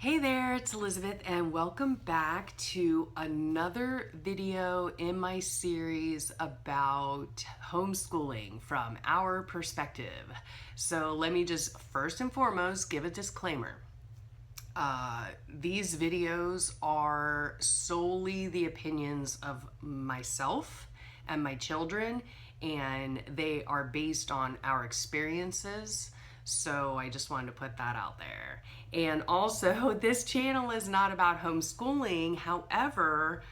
Hey there, it's Elizabeth, and welcome back to another video in my series about homeschooling from our perspective. So let me just first and foremost give a disclaimer. These videos are solely the opinions of myself and my children, and they are based on our experiences. So I just wanted to put that out there. And also, this channel is not about homeschooling. However,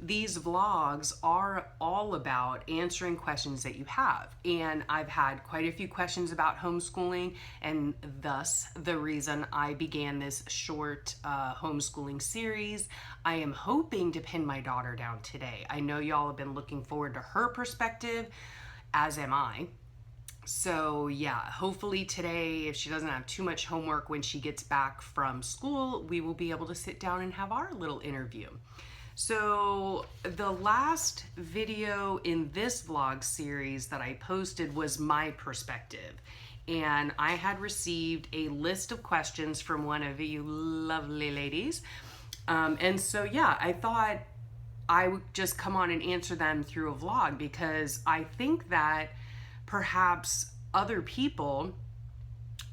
these vlogs are all about answering questions that you have. And I've had quite a few questions about homeschooling, and thus the reason I began this short homeschooling series. I am hoping to pin my daughter down today. I know y'all have been looking forward to her perspective, as am I. So yeah, hopefully today, if she doesn't have too much homework when she gets back from school, we will be able to sit down and have our little interview. So the last video in this vlog series that I posted was my perspective. And I had received a list of questions from one of you lovely ladies. And so yeah, I thought I would just come on and answer them through a vlog, because I think that perhaps other people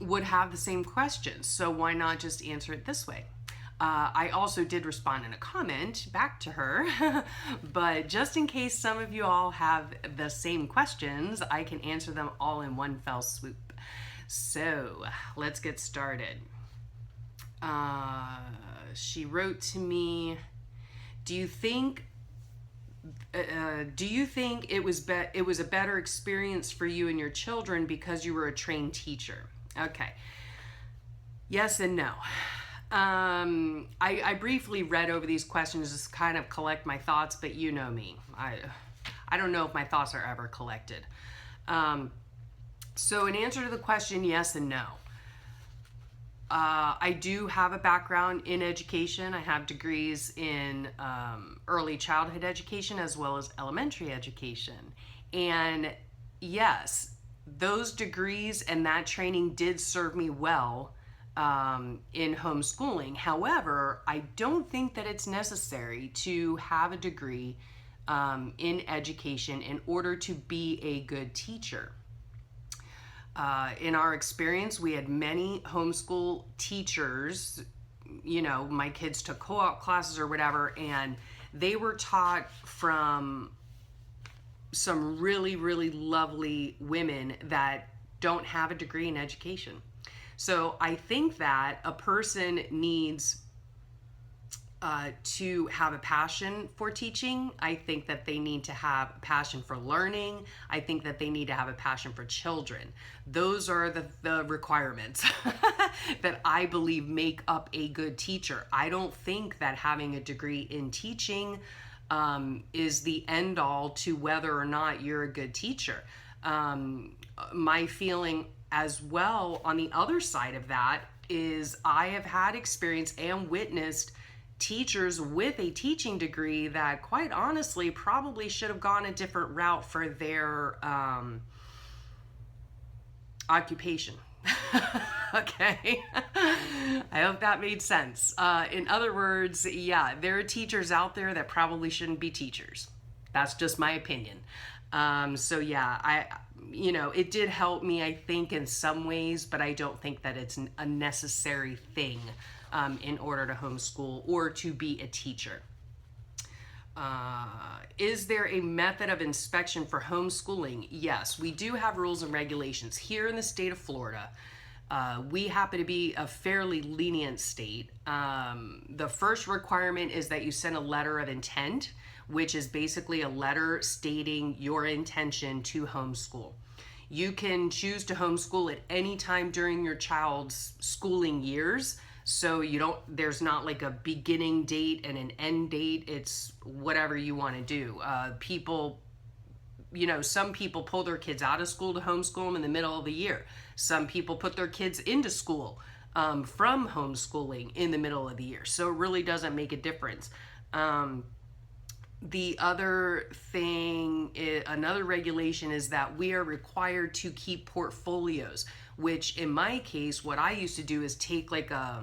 would have the same questions. So why not just answer it this way? I also did respond in a comment back to her, but just in case some of you all have the same questions, I can answer them all in one fell swoop. So let's get started. She wrote to me, do you think it was a better experience for you and your children because you were a trained teacher? Okay. Yes and no. I briefly read over these questions just kind of collect my thoughts, but you know me. I don't know if my thoughts are ever collected. So in answer to the question, yes and no. I do have a background in education. I have degrees in early childhood education as well as elementary education. And yes, those degrees and that training did serve me well in homeschooling. However, I don't think that it's necessary to have a degree in education in order to be a good teacher. In our experience, we had many homeschool teachers. You know, my kids took co-op classes or whatever, and they were taught from some really, really lovely women that don't have a degree in education. So I think that a person needs to have a passion for teaching. I think that they need to have a passion for learning. I think that they need to have a passion for children. Those are the requirements that I believe make up a good teacher. I don't think that having a degree in teaching is the end all to whether or not you're a good teacher. My feeling as well on the other side of that is I have had experience and witnessed teachers with a teaching degree that quite honestly probably should have gone a different route for their occupation. Okay. I hope that made sense. In other words, yeah, there are teachers out there that probably shouldn't be teachers. That's just my opinion. So yeah, it did help me, I think, in some ways, but I don't think that it's a necessary thing in order to homeschool or to be a teacher. Is there a method of inspection for homeschooling? Yes, we do have rules and regulations. Here in the state of Florida, we happen to be a fairly lenient state. The first requirement is that you send a letter of intent, which is basically a letter stating your intention to homeschool. You can choose to homeschool at any time during your child's schooling years. So there's not like a beginning date and an end date. It's whatever you want to do. Some people pull their kids out of school to homeschool them in the middle of the year. Some people put their kids into school from homeschooling in the middle of the year. So it really doesn't make a difference. The other thing, another regulation is that we are required to keep portfolios, which in my case, what I used to do is take like a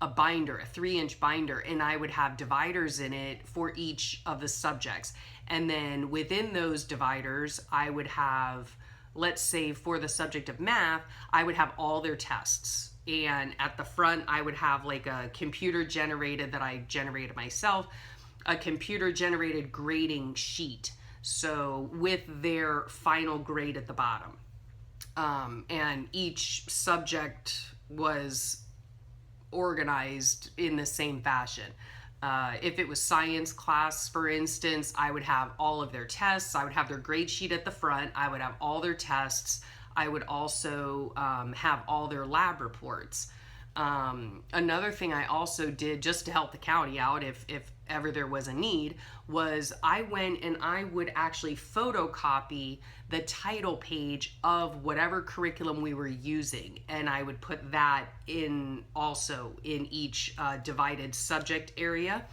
a binder, a 3-inch binder, and I would have dividers in it for each of the subjects. And then within those dividers, I would have, let's say for the subject of math, I would have all their tests. And at the front, I would have like a computer generated that I generated myself, a computer generated grading sheet. So with their final grade at the bottom. And each subject was organized in the same fashion. If it was science class, for instance, I would have all of their tests. I would have their grade sheet at the front. I would have all their tests. I would also have all their lab reports. Another thing I also did just to help the county out, if ever there was a need, was I went and I would actually photocopy the title page of whatever curriculum we were using, and I would put that in also in each divided subject area.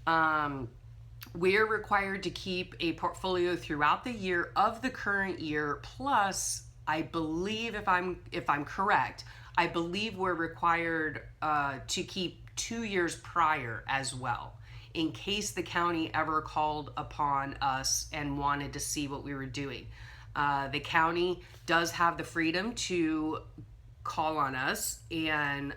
We're required to keep a portfolio throughout the year of the current year, plus I believe, if I'm correct, I believe we're required to keep 2 years prior as well, in case the county ever called upon us and wanted to see what we were doing. The county does have the freedom to call on us and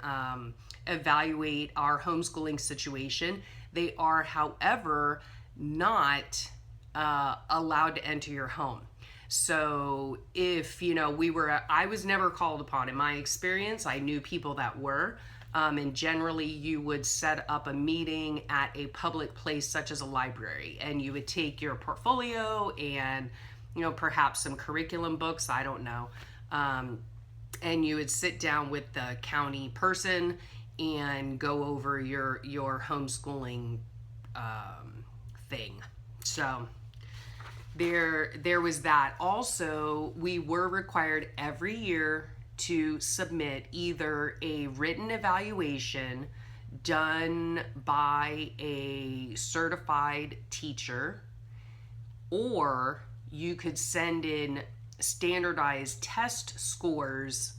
evaluate our homeschooling situation. They are, however, not allowed to enter your home. So if, I was never called upon. In my experience, I knew people that were, and generally you would set up a meeting at a public place such as a library, and you would take your portfolio and, perhaps some curriculum books, I don't know, and you would sit down with the county person and go over your homeschooling thing. So there was that. Also, we were required every year to submit either a written evaluation done by a certified teacher, or you could send in standardized test scores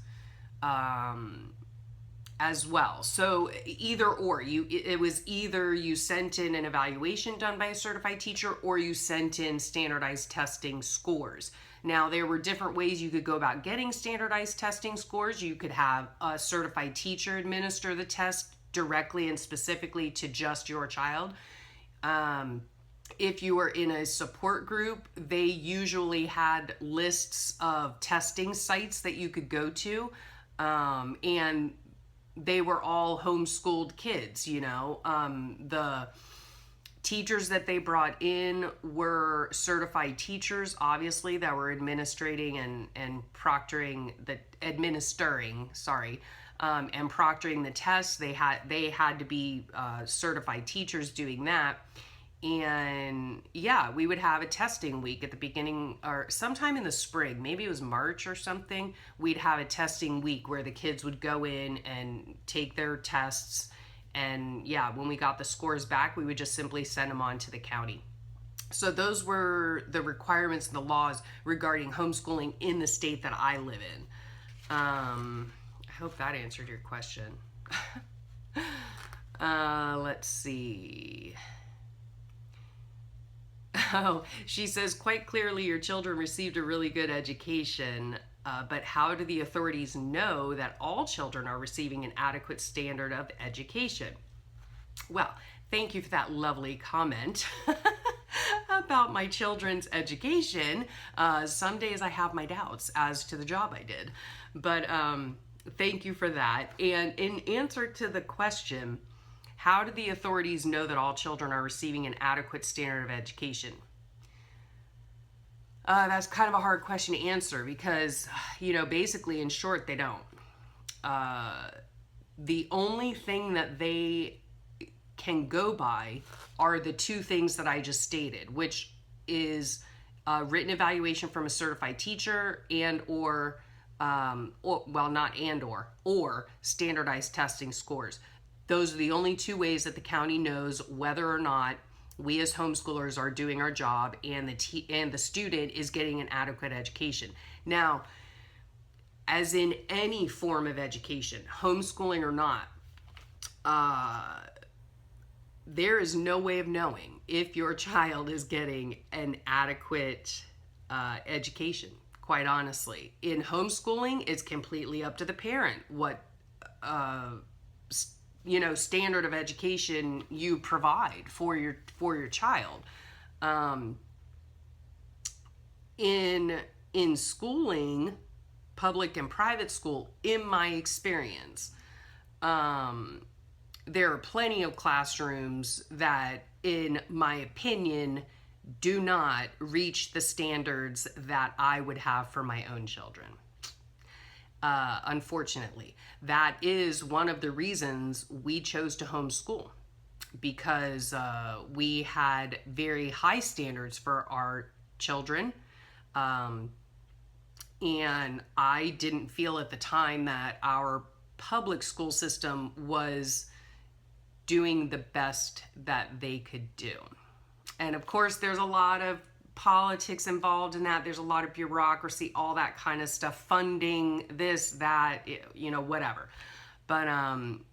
as well. So either or, it was either you sent in an evaluation done by a certified teacher or you sent in standardized testing scores. Now, there were different ways you could go about getting standardized testing scores. You could have a certified teacher administer the test directly and specifically to just your child. If you were in a support group, they usually had lists of testing sites that you could go to, and they were all homeschooled kids. The teachers that they brought in were certified teachers, obviously, that were administering and proctoring and proctoring the tests. They had to be certified teachers doing that. And yeah, we would have a testing week at the beginning or sometime in the spring, maybe it was March or something. We'd have a testing week where the kids would go in and take their tests. And yeah, when we got the scores back, we would just simply send them on to the county. So those were the requirements and the laws regarding homeschooling in the state that I live in. I hope that answered your question. Let's see. Oh, she says, quite clearly your children received a really good education, but how do the authorities know that all children are receiving an adequate standard of education? Well, thank you for that lovely comment about my children's education. Some days I have my doubts as to the job I did, but thank you for that. And in answer to the question, how do the authorities know that all children are receiving an adequate standard of education? That's kind of a hard question to answer because, basically in short, they don't. The only thing that they can go by are the two things that I just stated, which is a written evaluation from a certified teacher or standardized testing scores. Those are the only two ways that the county knows whether or not we as homeschoolers are doing our job and the student is getting an adequate education. Now, as in any form of education, homeschooling or not, there is no way of knowing if your child is getting an adequate education, quite honestly. In homeschooling, it's completely up to the parent what standard of education you provide for your child. In schooling, public and private school, in my experience, there are plenty of classrooms that, in my opinion, do not reach the standards that I would have for my own children. Unfortunately, that is one of the reasons we chose to homeschool, because we had very high standards for our children. And I didn't feel at the time that our public school system was doing the best that they could do. And of course, there's a lot of politics involved in that. There's a lot of bureaucracy, all that kind of stuff, funding, this, that, whatever. But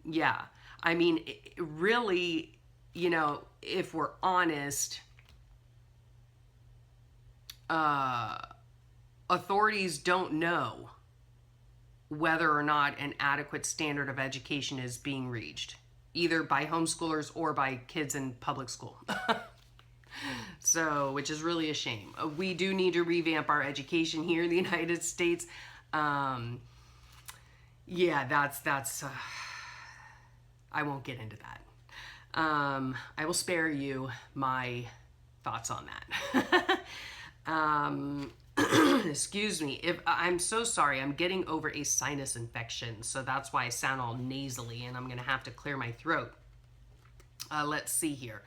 yeah, I mean, really, if we're honest, authorities don't know whether or not an adequate standard of education is being reached, either by homeschoolers or by kids in public school. So, which is really a shame. We do need to revamp our education here in the United States. Yeah, that's I won't get into that. I will spare you my thoughts on that. Excuse me. I'm so sorry. I'm getting over a sinus infection, so that's why I sound all nasally, and I'm going to have to clear my throat. Let's see here.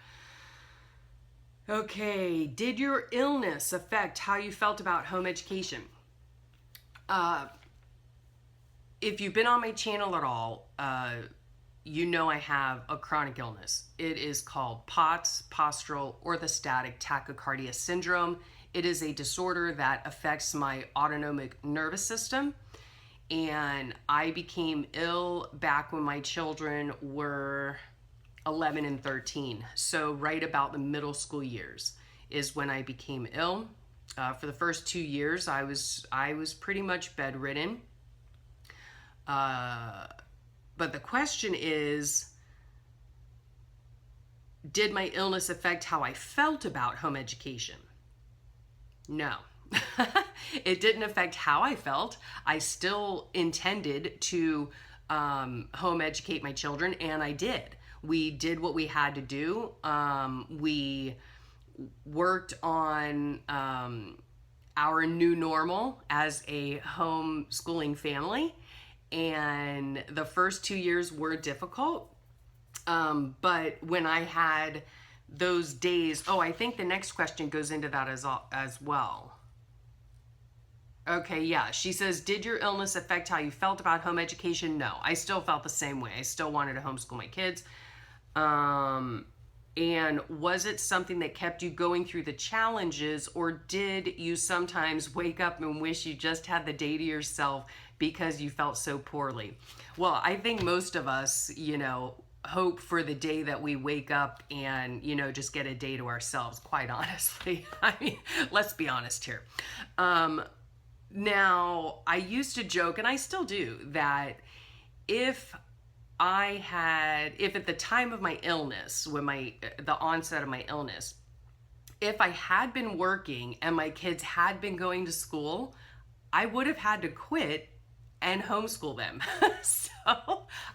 Okay, did your illness affect how you felt about home education? If you've been on my channel at all, you know I have a chronic illness. It is called POTS, postural orthostatic tachycardia syndrome. It is a disorder that affects my autonomic nervous system. And I became ill back when my children were 11 and 13. So right about the middle school years is when I became ill. For the first 2 years, I was pretty much bedridden. But the question is, did my illness affect how I felt about home education? No. It didn't affect how I felt. I still intended to home educate my children, and I did. We did what we had to do. We worked on our new normal as a homeschooling family, and the first 2 years were difficult. But when I had those days, I think the next question goes into that as well. Okay, yeah. She says, did your illness affect how you felt about home education? No, I still felt the same way. I still wanted to homeschool my kids. And was it something that kept you going through the challenges, or did you sometimes wake up and wish you just had the day to yourself because you felt so poorly? Well, I think most of us, hope for the day that we wake up and, just get a day to ourselves, quite honestly. I mean, let's be honest here. Now, I used to joke, and I still do, that if at the time of my illness, the onset of my illness, if I had been working and my kids had been going to school, I would have had to quit and homeschool them. So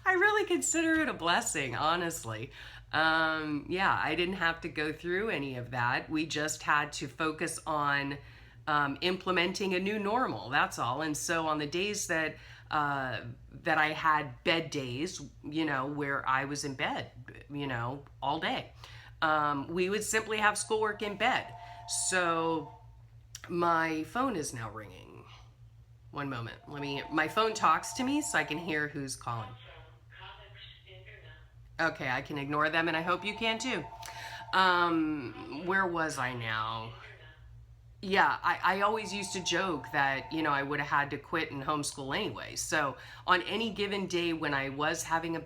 I really consider it a blessing, honestly. Yeah, I didn't have to go through any of that. We just had to focus on implementing a new normal, that's all. And so on the days that I had bed days, where I was in bed, all day, we would simply have schoolwork in bed. So my phone is now ringing. One moment. My phone talks to me so I can hear who's calling. Okay, I can ignore them, and I hope you can too. Where was I now? Yeah, I always used to joke that, I would have had to quit and homeschool anyway. So on any given day when I was having a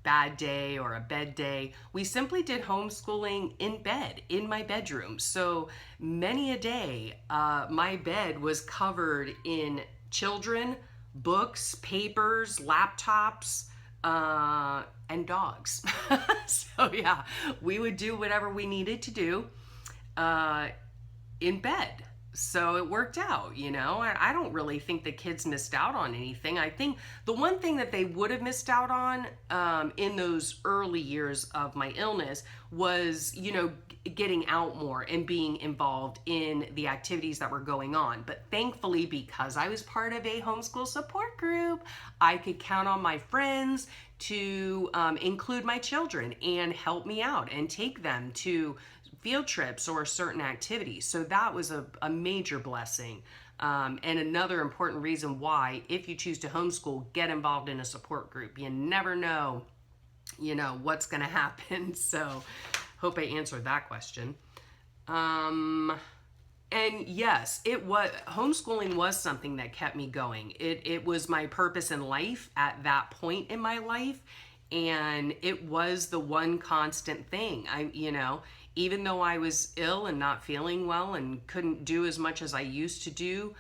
bad day or a bed day, we simply did homeschooling in bed, in my bedroom. So many a day, my bed was covered in children, books, papers, laptops, and dogs. So yeah, we would do whatever we needed to do. Uh, in bed. So it worked out, I don't really think the kids missed out on anything. I think the one thing that they would have missed out on in those early years of my illness was, getting out more and being involved in the activities that were going on. But thankfully, because I was part of a homeschool support group, I could count on my friends to include my children and help me out and take them to field trips or certain activities. So that was a major blessing. And another important reason why, if you choose to homeschool, get involved in a support group. You never know, what's going to happen. So hope I answered that question. And yes, homeschooling was something that kept me going. It was my purpose in life at that point in my life. And it was the one constant thing. Even though I was ill and not feeling well and couldn't do as much as I used to do,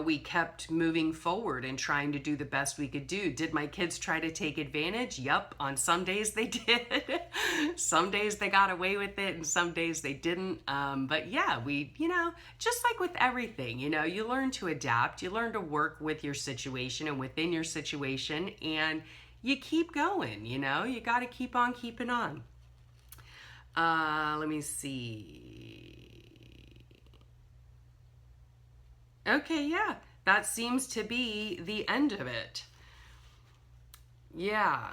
we kept moving forward and trying to do the best we could do. Did my kids try to take advantage? Yup. On some days they did. Some days they got away with it and some days they didn't. But yeah, just like with everything, you learn to adapt. You learn to work with your situation and within your situation, and you keep going, you got to keep on keeping on. Let me see. Okay, yeah, that seems to be the end of it. Yeah.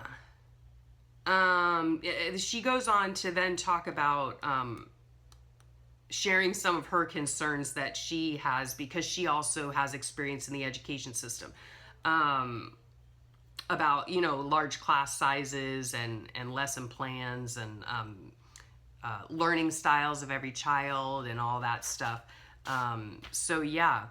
She goes on to then talk about sharing some of her concerns that she has because she also has experience in the education system. About, large class sizes and lesson plans and learning styles of every child and all that stuff. So yeah,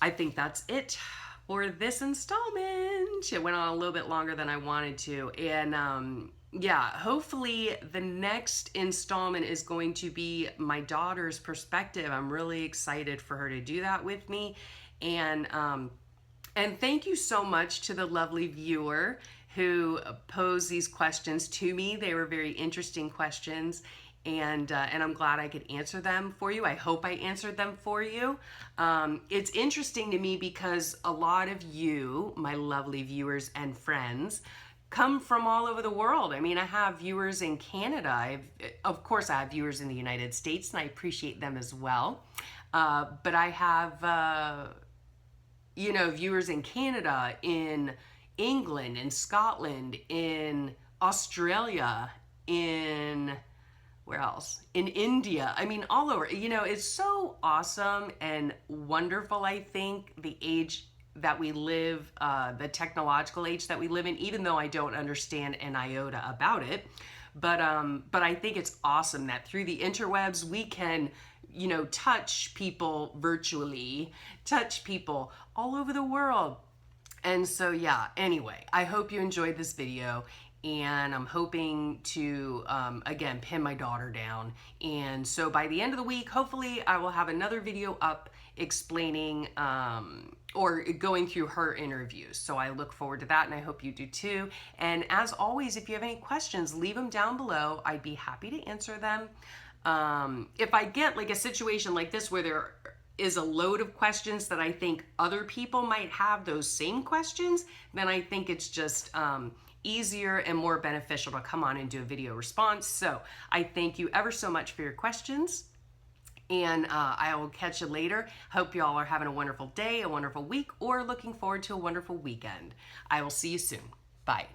I think that's it for this installment. It went on a little bit longer than I wanted to. And yeah, hopefully the next installment is going to be my daughter's perspective. I'm really excited for her to do that with me. And thank you so much to the lovely viewer who posed these questions to me. They were very interesting questions, and I'm glad I could answer them for you. I hope I answered them for you. It's interesting to me because a lot of you, my lovely viewers and friends, come from all over the world. I mean, I have viewers in Canada. Of course, I have viewers in the United States, and I appreciate them as well. But I have, viewers in Canada, in England, in Scotland, in Australia, in where else? In India. I mean, all over. It's so awesome and wonderful, I think, the age that we live, the technological age that we live in, even though I don't understand an iota about it. But I think it's awesome that through the interwebs, we can, touch people virtually, touch people all over the world. And so, yeah, anyway, I hope you enjoyed this video, and I'm hoping to, again, pin my daughter down. And so by the end of the week, hopefully I will have another video up explaining or going through her interviews. So I look forward to that, and I hope you do too. And as always, if you have any questions, leave them down below. I'd be happy to answer them. If I get like a situation like this where there is a load of questions that I think other people might have those same questions, then I think it's just easier and more beneficial to come on and do a video response. So I thank you ever so much for your questions, and I will catch you later. Hope you all are having a wonderful day, a wonderful week, or looking forward to a wonderful weekend. I will see you soon. Bye.